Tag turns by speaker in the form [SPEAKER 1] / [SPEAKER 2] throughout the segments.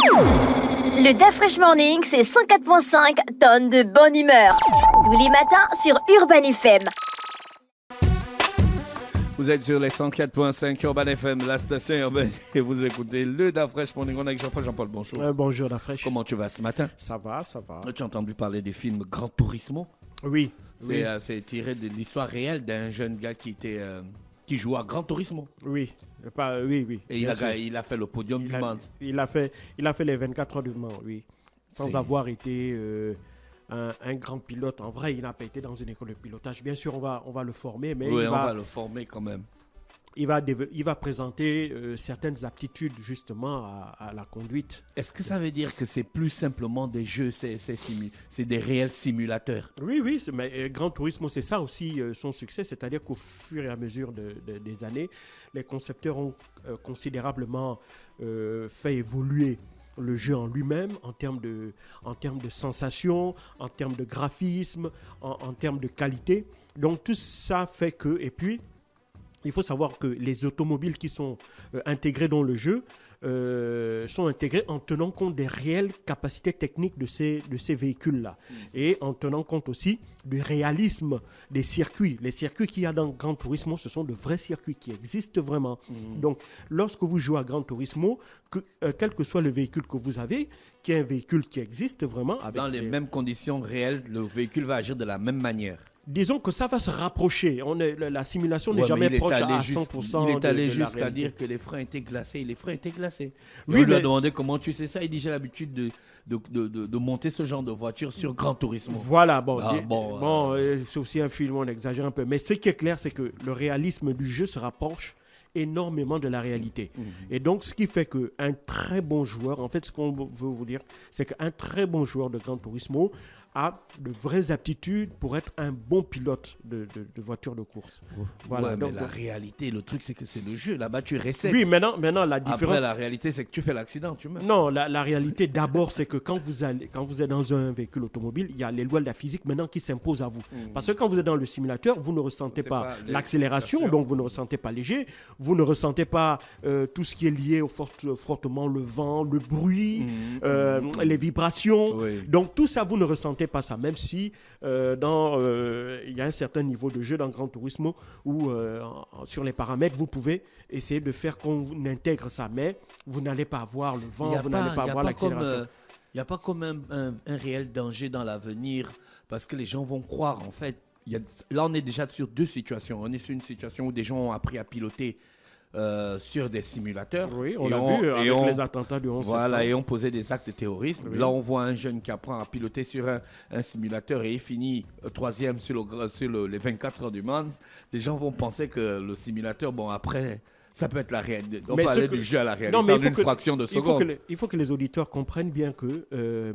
[SPEAKER 1] Le DAF Fresh Morning, c'est 104.5 tonnes de bonne humeur. Tous les matins sur Urban FM.
[SPEAKER 2] Vous êtes sur les 104.5 Urban FM, la station urbaine, et vous écoutez le DAF Fresh Morning. On est avec Jean-Paul, bonjour.
[SPEAKER 3] Bonjour, DAF Fresh.
[SPEAKER 2] Comment tu vas ce matin?
[SPEAKER 3] Ça va, ça va.
[SPEAKER 2] Tu as entendu parler du film Gran Turismo?
[SPEAKER 3] Oui.
[SPEAKER 2] C'est tiré de l'histoire réelle d'un jeune gars qui joue à Gran Turismo.
[SPEAKER 3] Oui. Oui.
[SPEAKER 2] Et il a fait le podium du monde.
[SPEAKER 3] Il a fait les 24 heures du Mans, oui. Sans avoir été un grand pilote. En vrai, il n'a pas été dans une école de pilotage. Bien sûr, on va le former, mais
[SPEAKER 2] oui, on va le former quand même.
[SPEAKER 3] Il va présenter certaines aptitudes justement à la conduite.
[SPEAKER 2] Est-ce que ça veut dire que c'est plus simplement des jeux, c'est des réels simulateurs?
[SPEAKER 3] Oui, mais Gran Turismo, c'est ça aussi son succès, c'est-à-dire qu'au fur et à mesure des années, les concepteurs ont considérablement fait évoluer le jeu en lui-même, en termes de sensations, en termes de graphisme, en termes de qualité. Donc tout ça fait que, et puis, il faut savoir que les automobiles qui sont intégrées dans le jeu sont intégrées en tenant compte des réelles capacités techniques de ces véhicules-là. Et en tenant compte aussi du réalisme des circuits. Les circuits qu'il y a dans Gran Turismo, ce sont de vrais circuits qui existent vraiment. Donc, lorsque vous jouez à Gran Turismo, quel que soit le véhicule que vous avez, qui est un véhicule qui existe vraiment.
[SPEAKER 2] Dans les mêmes conditions réelles, le véhicule va agir de la même manière.
[SPEAKER 3] Disons que ça va se rapprocher. La simulation n'est jamais proche à 100%.
[SPEAKER 2] Il est allé jusqu'à dire que les freins étaient glacés. Les freins étaient glacés. Oui, on lui a demandé comment tu sais ça. Il dit j'ai l'habitude de monter ce genre de voiture sur Gran Turismo.
[SPEAKER 3] Voilà, c'est aussi un film, on exagère un peu. Mais ce qui est clair, c'est que le réalisme du jeu se rapproche énormément de la réalité. Et donc, ce qui fait qu'un très bon joueur, en fait, ce qu'on veut vous dire, c'est qu'un très bon joueur de Gran Turismo a de vraies aptitudes pour être un bon pilote de voiture de course.
[SPEAKER 2] Voilà. Ouais, donc, mais la réalité, le truc, c'est que c'est le jeu. Là-bas, tu recètes.
[SPEAKER 3] Oui, maintenant, la différence...
[SPEAKER 2] Après, la réalité, c'est que tu fais l'accident, tu meurs.
[SPEAKER 3] Non, la réalité, d'abord, c'est que quand vous êtes dans un véhicule automobile, il y a les lois de la physique maintenant qui s'imposent à vous. Parce que quand vous êtes dans le simulateur, vous ne ressentez pas l'accélération, donc vous ne ressentez pas léger, vous ne ressentez pas tout ce qui est lié au frottement, le vent, le bruit, les vibrations. Oui. Donc, tout ça, vous ne ressentez pas ça, même si il y a un certain niveau de jeu dans Gran Turismo où sur les paramètres, vous pouvez essayer de faire qu'on intègre ça, mais vous n'allez pas avoir le vent, vous n'allez pas avoir l'accélération.
[SPEAKER 2] Il n'y a pas comme un réel danger dans l'avenir, parce que les gens vont croire, en fait, là on est déjà sur deux situations. On est sur une situation où des gens ont appris à piloter sur des simulateurs.
[SPEAKER 3] Oui, on l'a vu avec les attentats du 11 septembre.
[SPEAKER 2] Voilà, et on posait des actes de terrorisme. Oui. Là, on voit un jeune qui apprend à piloter sur un simulateur et il finit troisième sur les 24 heures du monde. Les gens vont penser que le simulateur, après, ça peut être la réalité. On peut aller du jeu à la réalité en une fraction de seconde.
[SPEAKER 3] Il faut que les auditeurs comprennent bien que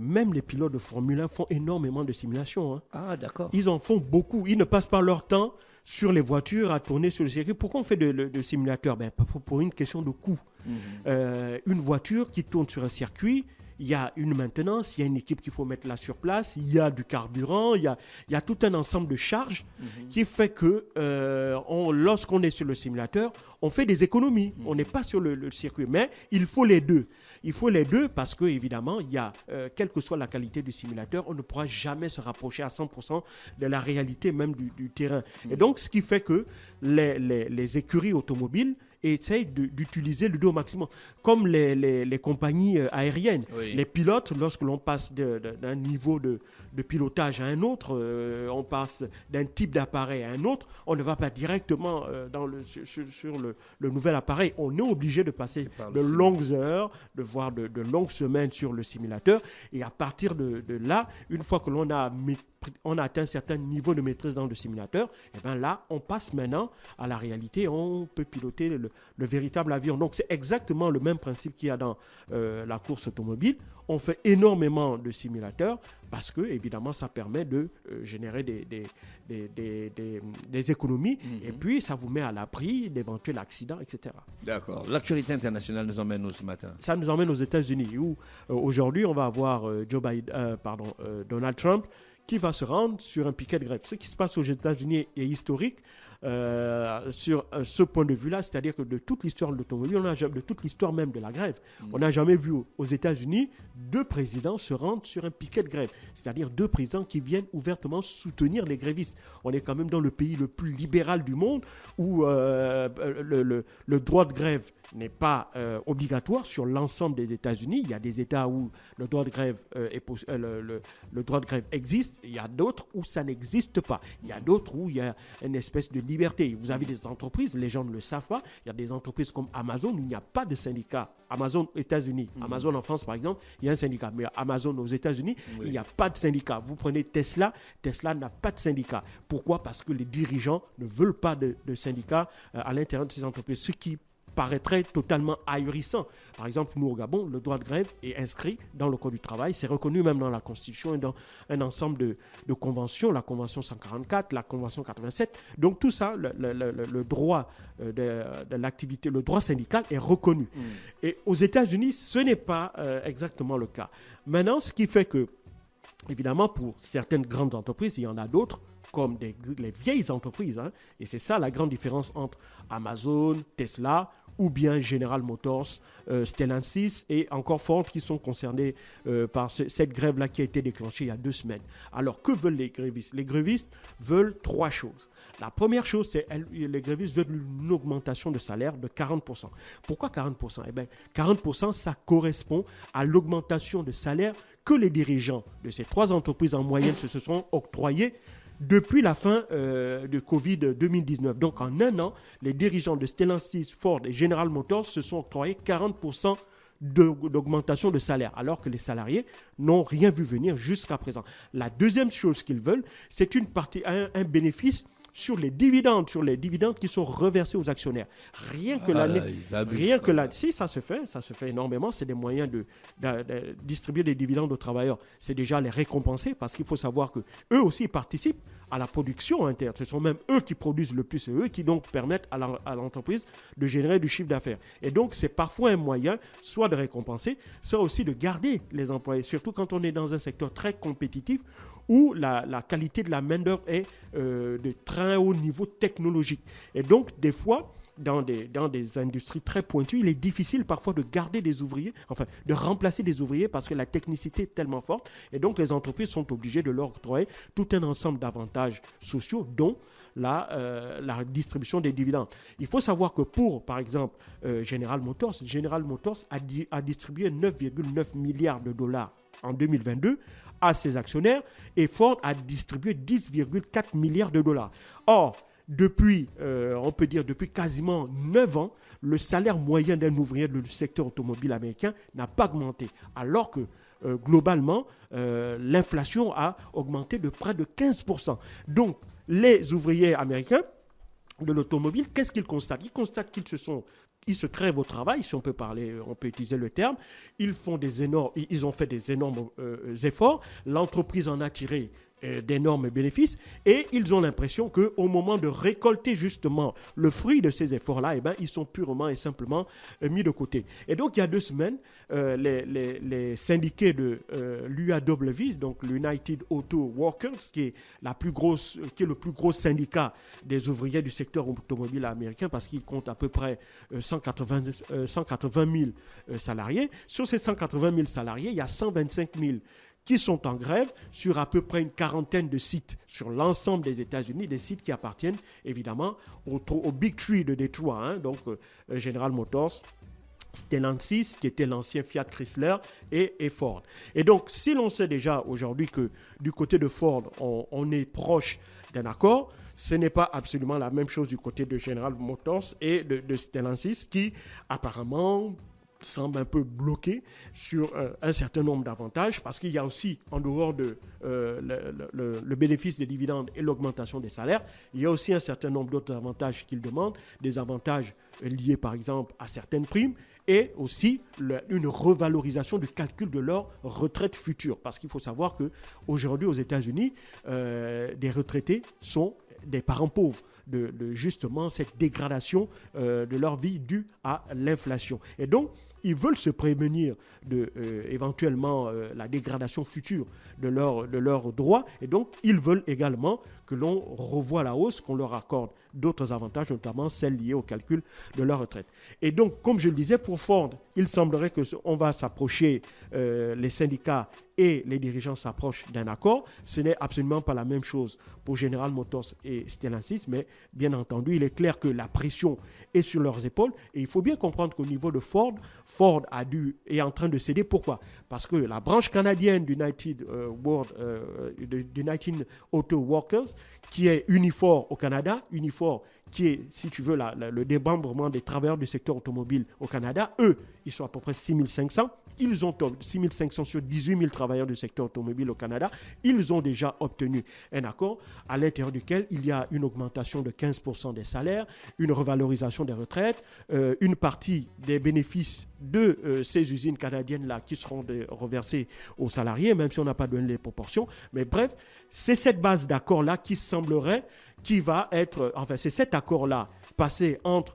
[SPEAKER 3] même les pilotes de Formule 1 font énormément de simulations. Hein.
[SPEAKER 2] Ah, d'accord.
[SPEAKER 3] Ils en font beaucoup. Ils ne passent pas leur temps sur les voitures, à tourner sur le circuit. Pourquoi on fait de simulateurs? Pour une question de coût. Une voiture qui tourne sur un circuit, il y a une maintenance, il y a une équipe qu'il faut mettre là sur place, il y a du carburant, il y a tout un ensemble de charges qui fait que lorsqu'on est sur le simulateur, on fait des économies. On n'est pas sur le circuit, mais il faut les deux. Il faut les deux parce que, évidemment, quelle que soit la qualité du simulateur, on ne pourra jamais se rapprocher à 100% de la réalité même du terrain. Et donc, ce qui fait que les écuries automobiles essayent d'utiliser le dos au maximum. Comme les compagnies aériennes. Oui. Les pilotes, lorsque l'on passe d'un niveau de pilotage à un autre, on passe d'un type d'appareil à un autre, on ne va pas directement sur le nouvel appareil. On est obligé de passer de longues heures, de voir de longues semaines sur le simulateur. Et à partir de là, une fois que l'on a atteint un certain niveau de maîtrise dans le simulateur, et bien là, on passe maintenant à la réalité, on peut piloter le véritable avion. Donc, c'est exactement le même principe qu'il y a dans la course automobile. On fait énormément de simulateurs parce que, évidemment, ça permet de générer des économies et puis ça vous met à l'abri d'éventuels accidents, etc.
[SPEAKER 2] D'accord. L'actualité internationale nous emmène où ce matin?
[SPEAKER 3] Ça nous emmène aux États-Unis où aujourd'hui, on va avoir Donald Trump qui va se rendre sur un piquet de grève. Ce qui se passe aux États-Unis est historique. sur ce point de vue-là, c'est-à-dire que de toute l'histoire de l'automobile, de toute l'histoire même de la grève, on n'a jamais vu aux États-Unis 2 présidents se rendre sur un piquet de grève, c'est-à-dire 2 présidents qui viennent ouvertement soutenir les grévistes. On est quand même dans le pays le plus libéral du monde où le droit de grève n'est pas obligatoire sur l'ensemble des États-Unis. Il y a des États où le droit de grève, le droit de grève existe, il y a d'autres où ça n'existe pas. Il y a d'autres où il y a une espèce de liberté. Vous avez des entreprises, les gens ne le savent pas, il y a des entreprises comme Amazon où il n'y a pas de syndicat. Amazon aux États-Unis, Amazon en France par exemple, il y a un syndicat, mais Amazon aux États-Unis, il n'y a pas de syndicat. Vous prenez Tesla, Tesla n'a pas de syndicat. Pourquoi ? Parce que les dirigeants ne veulent pas de syndicat à l'intérieur de ces entreprises, ce qui paraîtrait totalement ahurissant. Par exemple, nous au Gabon, le droit de grève est inscrit dans le Code du travail, c'est reconnu même dans la Constitution et dans un ensemble de conventions, la Convention 144, la Convention 87. Donc tout ça, le droit de l'activité, le droit syndical est reconnu. Et aux États-Unis, ce n'est pas exactement le cas. Maintenant, ce qui fait que, évidemment, pour certaines grandes entreprises, il y en a d'autres, comme les vieilles entreprises, hein, et c'est ça la grande différence entre Amazon, Tesla ou bien General Motors, Stellantis et encore Ford qui sont concernés par cette grève-là qui a été déclenchée il y a 2 semaines. Alors, que veulent les grévistes ? Les grévistes veulent 3 choses. La première chose, c'est les grévistes veulent une augmentation de salaire de 40%. Pourquoi 40% ? Eh bien, 40%, ça correspond à l'augmentation de salaire que les dirigeants de ces 3 entreprises en moyenne se sont octroyés depuis la fin de Covid 2019. Donc, en un an, les dirigeants de Stellantis, Ford et General Motors se sont octroyés 40% d'augmentation de salaire, alors que les salariés n'ont rien vu venir jusqu'à présent. La deuxième chose qu'ils veulent, c'est un bénéfice sur les dividendes qui sont reversés aux actionnaires. Rien que l'année, si ça se fait énormément, c'est des moyens de distribuer des dividendes aux travailleurs. C'est déjà les récompenser parce qu'il faut savoir que eux aussi participent à la production interne. Ce sont même eux qui produisent le plus, c'est eux qui donc permettent à l'entreprise de générer du chiffre d'affaires. Et donc c'est parfois un moyen, soit de récompenser, soit aussi de garder les employés, surtout quand on est dans un secteur très compétitif où la qualité de la main-d'œuvre est de très haut niveau technologique. Et donc, des fois, dans des industries très pointues, il est difficile parfois de garder des ouvriers, enfin, de remplacer des ouvriers parce que la technicité est tellement forte. Et donc, les entreprises sont obligées de leur octroyer tout un ensemble d'avantages sociaux, dont la distribution des dividendes. Il faut savoir que pour, par exemple, General Motors a distribué 9,9 milliards de dollars en 2022 à ses actionnaires et Ford a distribué 10,4 milliards de dollars. Or, depuis quasiment 9 ans, le salaire moyen d'un ouvrier du secteur automobile américain n'a pas augmenté, alors que globalement, l'inflation a augmenté de près de 15%. Donc, les ouvriers américains de l'automobile, qu'est-ce qu'ils constatent ? Ils constatent qu'ils se crèvent au travail, si on peut utiliser le terme. Ils ont fait des énormes efforts. L'entreprise en a tiré d'énormes bénéfices et ils ont l'impression qu'au moment de récolter justement le fruit de ces efforts-là, ils sont purement et simplement mis de côté. Et donc, il y a 2 semaines, les syndiqués de l'UAW, donc l'United Auto Workers, qui est le plus gros syndicat des ouvriers du secteur automobile américain parce qu'il compte à peu près 180 000 salariés. Sur ces 180 000 salariés, il y a 125 000 qui sont en grève sur à peu près une quarantaine de sites sur l'ensemble des États-Unis, des sites qui appartiennent évidemment au Big Three de Détroit, hein, donc General Motors, Stellantis, qui était l'ancien Fiat Chrysler, et Ford. Et donc, si l'on sait déjà aujourd'hui que du côté de Ford, on est proche d'un accord, ce n'est pas absolument la même chose du côté de General Motors et de Stellantis, qui apparemment semble un peu bloqué sur un certain nombre d'avantages parce qu'il y a aussi, en dehors de le bénéfice des dividendes et l'augmentation des salaires, il y a aussi un certain nombre d'autres avantages qu'ils demandent, des avantages liés par exemple à certaines primes et aussi une revalorisation du calcul de leur retraite future. Parce qu'il faut savoir qu'aujourd'hui aux États-Unis, des retraités sont des parents pauvres de justement cette dégradation de leur vie due à l'inflation. Et donc, ils veulent se prémunir de éventuellement la dégradation future de leurs droits. Et donc, ils veulent également que l'on revoie la hausse, qu'on leur accorde d'autres avantages, notamment celles liées au calcul de leur retraite. Et donc, comme je le disais, pour Ford, il semblerait qu'on va s'approcher, les syndicats et les dirigeants s'approchent d'un accord. Ce n'est absolument pas la même chose pour General Motors et Stellantis, mais bien entendu, il est clair que la pression est sur leurs épaules. Et il faut bien comprendre qu'au niveau de Ford, Ford est en train de céder. Pourquoi? Parce que la branche canadienne d'United Auto Workers, qui est Unifor au Canada, Unifor qui est, si tu veux, le démembrement des travailleurs du secteur automobile au Canada, eux, ils sont à peu près 6500. Ils ont 6500 sur 18 000 travailleurs du secteur automobile au Canada. Ils ont déjà obtenu un accord à l'intérieur duquel il y a une augmentation de 15% des salaires, une revalorisation des retraites, une partie des bénéfices de ces usines canadiennes-là qui seront reversés aux salariés, même si on n'a pas donné les proportions. Mais bref, c'est cette base d'accord-là qui semblerait qui va être, enfin c'est cet accord-là passé entre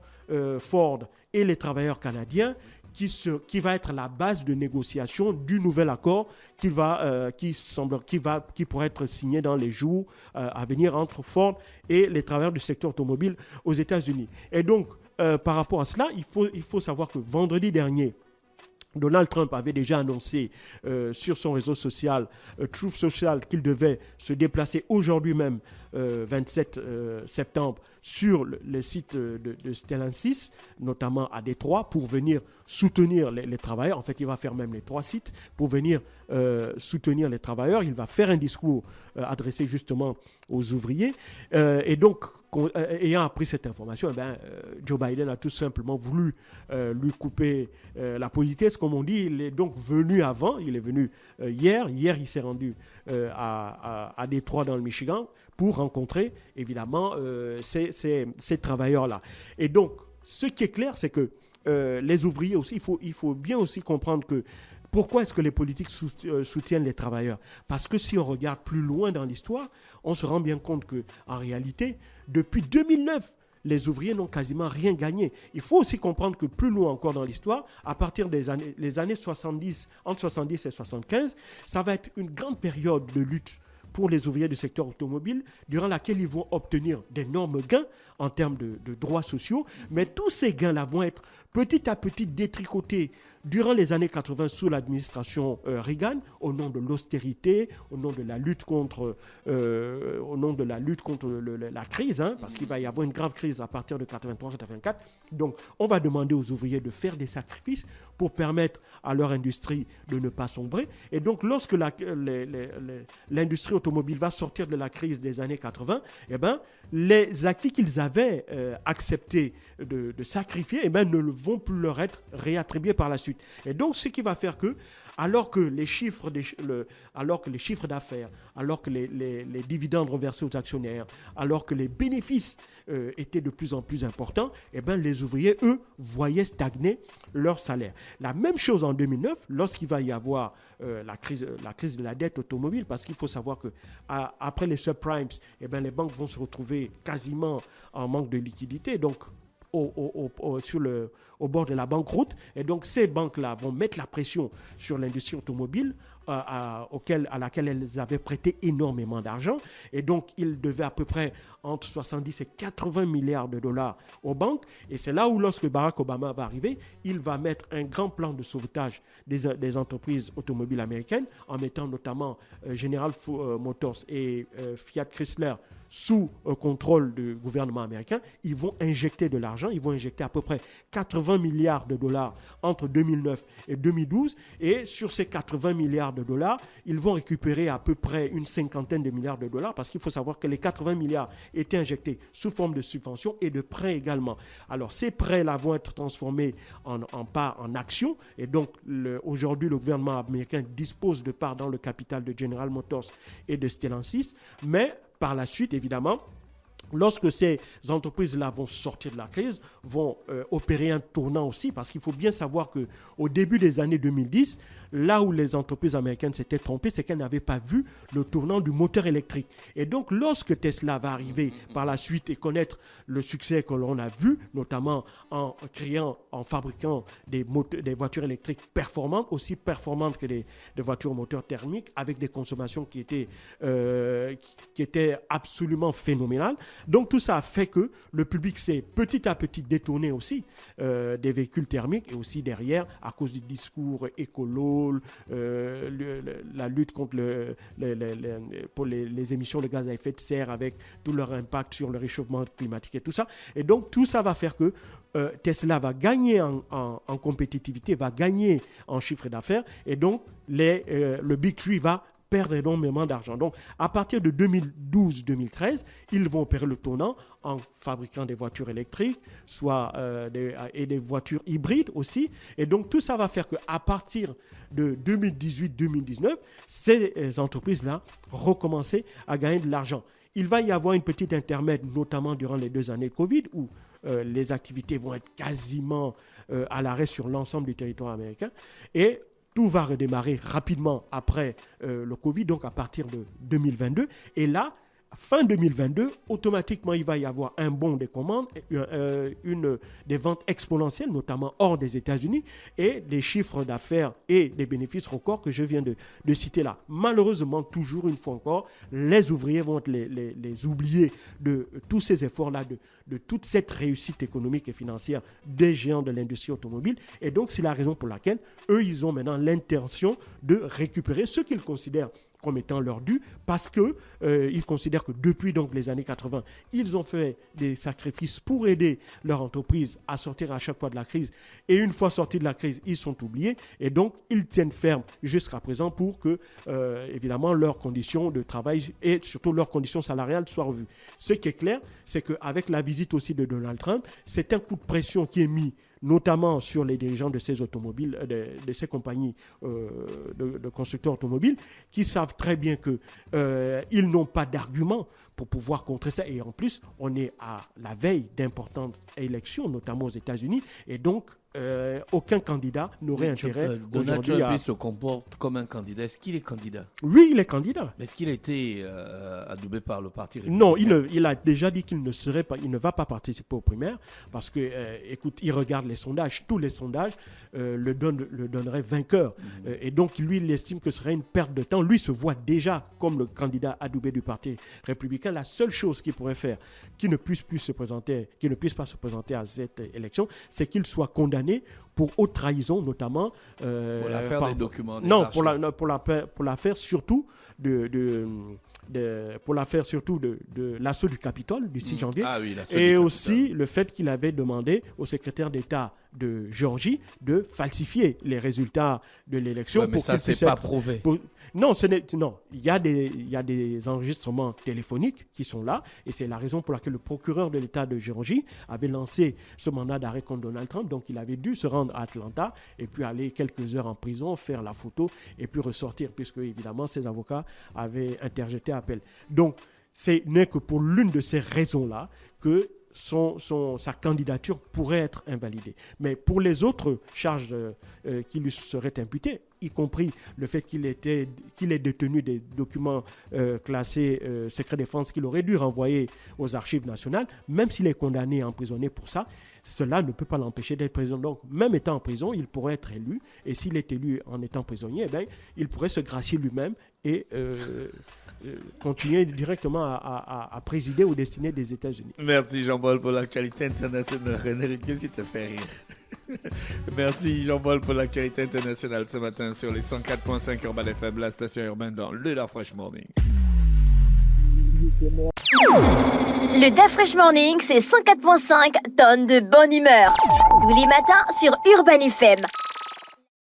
[SPEAKER 3] Ford et les travailleurs canadiens qui va être la base de négociation du nouvel accord qui pourrait être signé dans les jours à venir entre Ford et les travailleurs du secteur automobile aux États-Unis. Et donc, par rapport à cela, il faut savoir que vendredi dernier, Donald Trump avait déjà annoncé sur son réseau social, Truth Social, qu'il devait se déplacer aujourd'hui même, 27 septembre, sur le site de Stellantis, notamment à Détroit, pour venir soutenir les travailleurs. En fait, il va faire même les 3 sites pour venir soutenir les travailleurs. Il va faire un discours adressé justement aux ouvriers. Et donc, ayant appris cette information, Joe Biden a tout simplement voulu lui couper la politesse, comme on dit. Il est donc venu avant, il est venu hier. Hier, il s'est rendu à Détroit, dans le Michigan, pour rencontrer, évidemment, ces travailleurs-là. Et donc, ce qui est clair, c'est que les ouvriers aussi, il faut bien aussi comprendre que pourquoi est-ce que les politiques soutiennent les travailleurs? Parce que si on regarde plus loin dans l'histoire, on se rend bien compte qu'en réalité, depuis 2009, les ouvriers n'ont quasiment rien gagné. Il faut aussi comprendre que plus loin encore dans l'histoire, à partir des années 70, entre 70 et 75, ça va être une grande période de lutte pour les ouvriers du secteur automobile, durant laquelle ils vont obtenir d'énormes gains en termes de droits sociaux. Mais tous ces gains-là vont être petit à petit détricotés durant les années 80 sous l'administration Reagan, au nom de l'austérité, au nom de la lutte contre, la crise, parce qu'il va y avoir une grave crise à partir de 83-84. Donc, on va demander aux ouvriers de faire des sacrifices pour permettre à leur industrie de ne pas sombrer. Et donc, lorsque l'industrie automobile va sortir de la crise des années 80, les acquis qu'ils avaient accepté de sacrifier ne vont plus leur être réattribués par la suite. Et donc, ce qui va faire que, alors que les chiffres d'affaires, alors que les dividendes reversés aux actionnaires, alors que les bénéfices étaient de plus en plus importants, les ouvriers, eux, voyaient stagner leur salaire. La même chose en 2009, lorsqu'il va y avoir la crise de la dette automobile, parce qu'il faut savoir qu'après les subprimes, les banques vont se retrouver quasiment en manque de liquidité. Donc, au bord de la banqueroute. Et donc, ces banques-là vont mettre la pression sur l'industrie automobile à laquelle elles avaient prêté énormément d'argent. Et donc, ils devaient à peu près entre 70 et 80 milliards de dollars aux banques. Et c'est là où, lorsque Barack Obama va arriver, il va mettre un grand plan de sauvetage des entreprises automobiles américaines, en mettant notamment General Motors et Fiat Chrysler sous contrôle du gouvernement américain. Ils vont injecter de l'argent, ils vont injecter à peu près 80 milliards de dollars entre 2009 et 2012. Et sur ces 80 milliards de dollars, ils vont récupérer à peu près une cinquantaine de milliards de dollars, parce qu'il faut savoir que les 80 milliards étaient injectés sous forme de subventions et de prêts également. Alors, ces prêts-là vont être transformés en actions. Et donc, aujourd'hui, le gouvernement américain dispose de parts dans le capital de General Motors et de Stellantis. Mais par la suite, évidemment, lorsque ces entreprises-là vont sortir de la crise, vont opérer un tournant aussi, parce qu'il faut bien savoir qu'au début des années 2010, là où les entreprises américaines s'étaient trompées, c'est qu'elles n'avaient pas vu le tournant du moteur électrique. Et donc, lorsque Tesla va arriver par la suite et connaître le succès que l'on a vu, notamment en fabriquant des voitures électriques performantes, aussi performantes que des voitures au moteur thermique, avec des consommations qui étaient absolument phénoménales. Donc tout ça a fait que le public s'est petit à petit détourné aussi des véhicules thermiques, et aussi derrière, à cause du discours écolo, la lutte contre pour les émissions de gaz à effet de serre, avec tout leur impact sur le réchauffement climatique et tout ça. Et donc tout ça va faire que Tesla va gagner en compétitivité, va gagner en chiffre d'affaires, et donc le Big Three va perdre énormément d'argent. Donc, à partir de 2012-2013, ils vont opérer le tournant en fabriquant des voitures électriques, et des voitures hybrides aussi. Et donc, tout ça va faire qu'à partir de 2018-2019, ces entreprises-là recommencer à gagner de l'argent. Il va y avoir une petite intermède, notamment durant les 2 années de Covid, où les activités vont être quasiment à l'arrêt sur l'ensemble du territoire américain. Et tout va redémarrer rapidement après le Covid, donc à partir de 2022. Et là, fin 2022, automatiquement, il va y avoir un bond des commandes, des ventes exponentielles, notamment hors des États-Unis, et des chiffres d'affaires et des bénéfices records que je viens de citer là. Malheureusement, toujours une fois encore, les ouvriers vont être les oubliés de tous ces efforts-là, de toute cette réussite économique et financière des géants de l'industrie automobile. Et donc, c'est la raison pour laquelle eux, ils ont maintenant l'intention de récupérer ce qu'ils considèrent comme étant leur dû, parce qu'ils considèrent que depuis donc les années 80, ils ont fait des sacrifices pour aider leur entreprise à sortir à chaque fois de la crise. Et une fois sortis de la crise, ils sont oubliés. Et donc, ils tiennent ferme jusqu'à présent pour que, évidemment, leurs conditions de travail et surtout leurs conditions salariales soient revues. Ce qui est clair, c'est qu'avec la visite aussi de Donald Trump, c'est un coup de pression qui est mis notamment sur les dirigeants de ces automobiles, de ces compagnies de constructeurs automobiles, qui savent très bien qu'ils n'ont pas d'argument pour pouvoir contrer ça. Et en plus, on est à la veille d'importantes élections, notamment aux États-Unis, et donc aucun candidat n'aurait intérêt
[SPEAKER 2] Donald
[SPEAKER 3] aujourd'hui
[SPEAKER 2] Trump se comporte comme un candidat. Est-ce qu'il est candidat?
[SPEAKER 3] Oui, il est candidat.
[SPEAKER 2] Est-ce qu'il a été adoubé par le parti républicain?
[SPEAKER 3] Non, il a déjà dit qu'il ne va pas participer aux primaires, parce que, écoute, il regarde les sondages, tous les sondages le donneraient vainqueur. Et donc, lui, il estime que ce serait une perte de temps. Lui se voit déjà comme le candidat adoubé du parti républicain. La seule chose qu'il pourrait faire, qu'il ne puisse pas se présenter à cette élection, c'est qu'il soit condamné pour haute trahison, notamment.
[SPEAKER 2] Pour l'affaire des documents.
[SPEAKER 3] Non, pour l'affaire surtout pour l'affaire surtout de l'assaut du Capitole du 6 janvier.
[SPEAKER 2] Ah oui,
[SPEAKER 3] et aussi le fait qu'il avait demandé au secrétaire d'État de Géorgie de falsifier les résultats de l'élection.
[SPEAKER 2] Ouais, mais ça, c'est pas prouvé.
[SPEAKER 3] Non, il y a des enregistrements téléphoniques qui sont là, et c'est la raison pour laquelle le procureur de l'État de Géorgie avait lancé ce mandat d'arrêt contre Donald Trump. Donc, il avait dû se rendre à Atlanta et puis aller quelques heures en prison, faire la photo et puis ressortir, puisque évidemment ses avocats avaient interjeté appel. Donc, ce n'est que pour l'une de ces raisons-là que sa candidature pourrait être invalidée. Mais pour les autres charges qui lui seraient imputées, y compris le fait qu'il ait détenu des documents classés secret défense qu'il aurait dû renvoyer aux archives nationales, même s'il est condamné et emprisonné pour ça, cela ne peut pas l'empêcher d'être président. Donc, même étant en prison, il pourrait être élu. Et s'il est élu en étant prisonnier, il pourrait se gracier lui-même et continuer directement à présider aux destinées des États-Unis.
[SPEAKER 2] Merci Jean-Paul pour l'actualité internationale. René, qu'est-ce qui te fait rire? Merci Jean-Paul pour l'actualité internationale ce matin sur les 104.5 Urban FM, la station urbaine dans le Da Fresh Morning.
[SPEAKER 1] Le Da Fresh Morning, c'est 104.5 tonnes de bonne humeur. Tous les matins sur Urban FM.